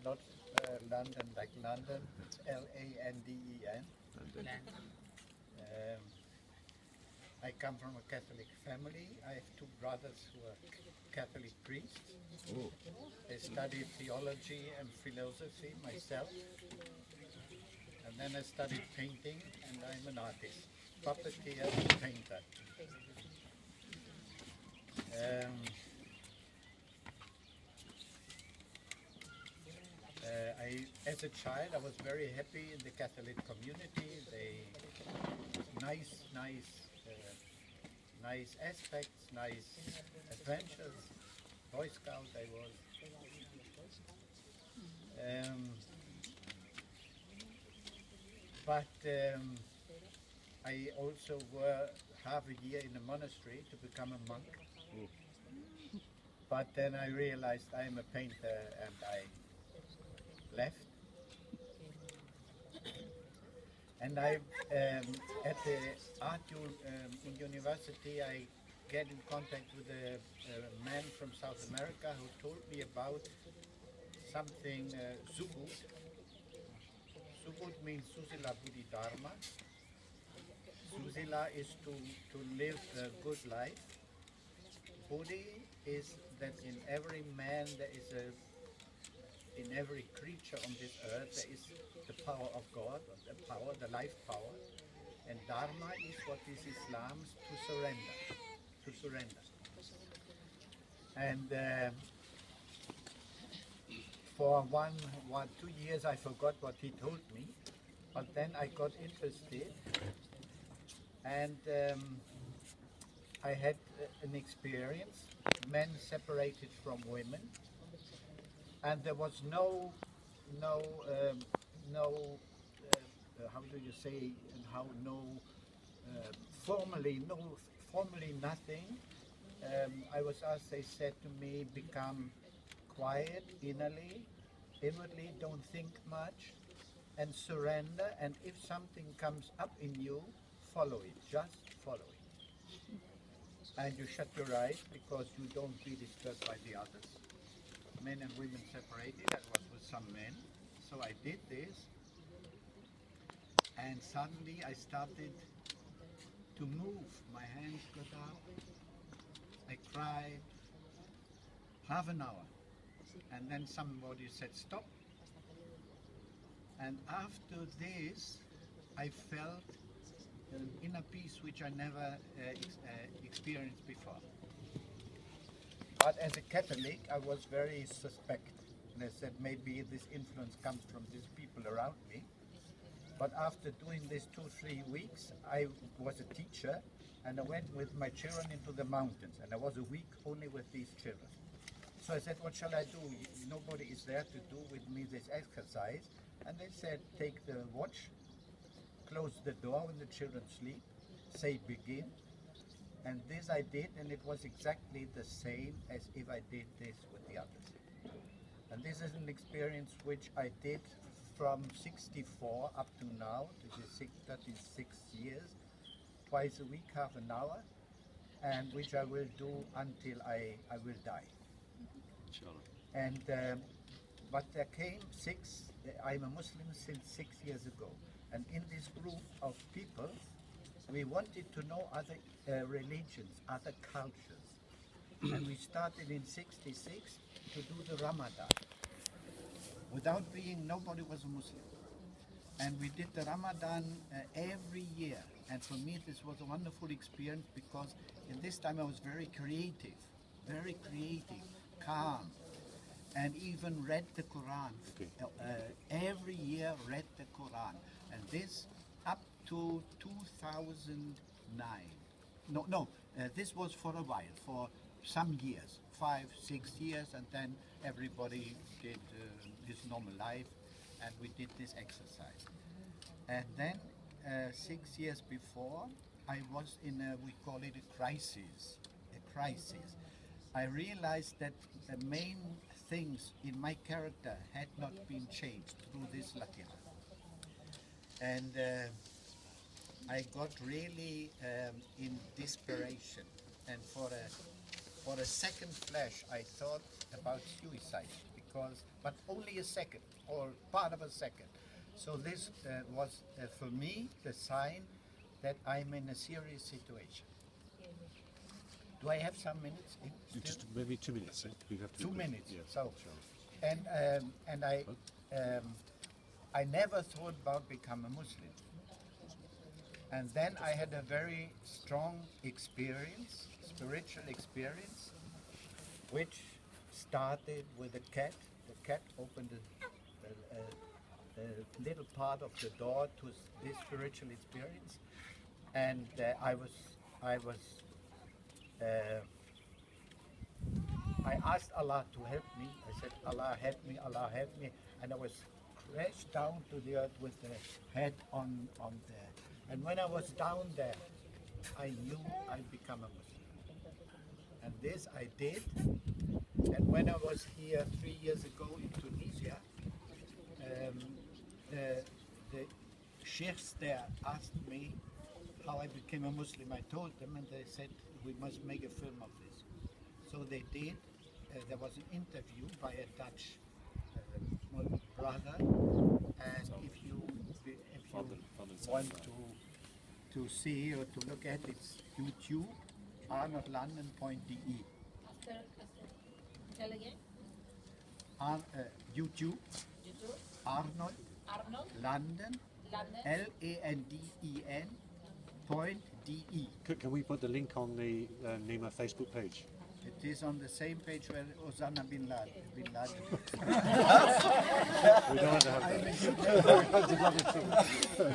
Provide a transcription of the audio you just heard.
not London like London. It's L-A-N-D-E-N. Um, I come from a Catholic family. I have two brothers who are Catholic priests. Oh. I studied theology and philosophy myself. And then I studied painting, and I'm an artist, puppeteer and painter. As a child, I was very happy in the Catholic community. Nice aspects, nice adventures. Boy Scout I was. I also were half a year in a monastery to become a monk. Oh. But then I realized I'm a painter and I left. And I, at the art in university, I get in contact with a man from South America who told me about something, Subud. Subud means Susila Buddhi Dharma. Susila is to live a good life. Buddhi is that in every man there is in every creature on this earth there is the power of God, the life power. And Dharma is what is Islam's to surrender. And for 2 years I forgot what he told me, but then I got interested, and I had an experience, men separated from women, and there was no how do you say, and how formally nothing. I was asked, they said to me, become quiet inwardly, don't think much, and surrender, and if something comes up in you, follow it, just follow it. And you shut your eyes because you don't be disturbed by the others. Men and women separated, that was with some men. So I did this, and suddenly I started to move. My hands got up, I cried, half an hour. And then somebody said stop. And after this, I felt an inner peace which I never experienced before. But as a Catholic, I was very suspect. And I said maybe this influence comes from these people around me. But after doing this 2-3 weeks, I was a teacher, and I went with my children into the mountains, and I was a week only with these children. So I said, what shall I do? Nobody is there to do with me this exercise. And they said, take the watch, close the door when the children sleep, say begin. And this I did, and it was exactly the same as if I did this with the others. And this is an experience which I did from 64 up to now. This is 36 years, twice a week, half an hour, and which I will do until I will die. And but there came I'm a Muslim since 6 years ago, and in this group of people we wanted to know other religions, other cultures, and we started in 66 to do the Ramadan. Nobody was a Muslim, and we did the Ramadan every year, and for me this was a wonderful experience because in this time I was very creative, calm, and even read the Quran. Every year read the Quran, and this up to 2009. This was for a while, for some years, 5-6 years, and then everybody did his normal life, and we did this exercise. And then 6 years before, I was in we call it a crisis. I realized that the main things in my character had not been changed through this Latira. And I got really in desperation, and for a second flash I thought about suicide, because, but only a second or part of a second. So this was for me the sign that I'm in a serious situation. Do I have some minutes? Just maybe 2 minutes. We have to 2 minutes. Yeah, So, sure. and I never thought about becoming a Muslim. And then I had a very strong experience, spiritual experience, which started with a cat. The cat opened the little part of the door to this spiritual experience, and I asked Allah to help me. I said, Allah help me, Allah help me, and I was crashed down to the earth with the head on there. And when I was down there, I knew I'd become a Muslim. And this I did. And when I was here 3 years ago in Tunisia, the sheikhs there asked me how I became a Muslim. I told them, and they said, we must make a film of this. So they did. There was an interview by a Dutch brother, and if you want to see or to look at, it's YouTube, Arnold Landen.de. Tell again. YouTube, Arnold Landen, Landen. .de. Can we put the link on the Nima Facebook page? It is on the same page where Osama bin Laden. We don't want to have that.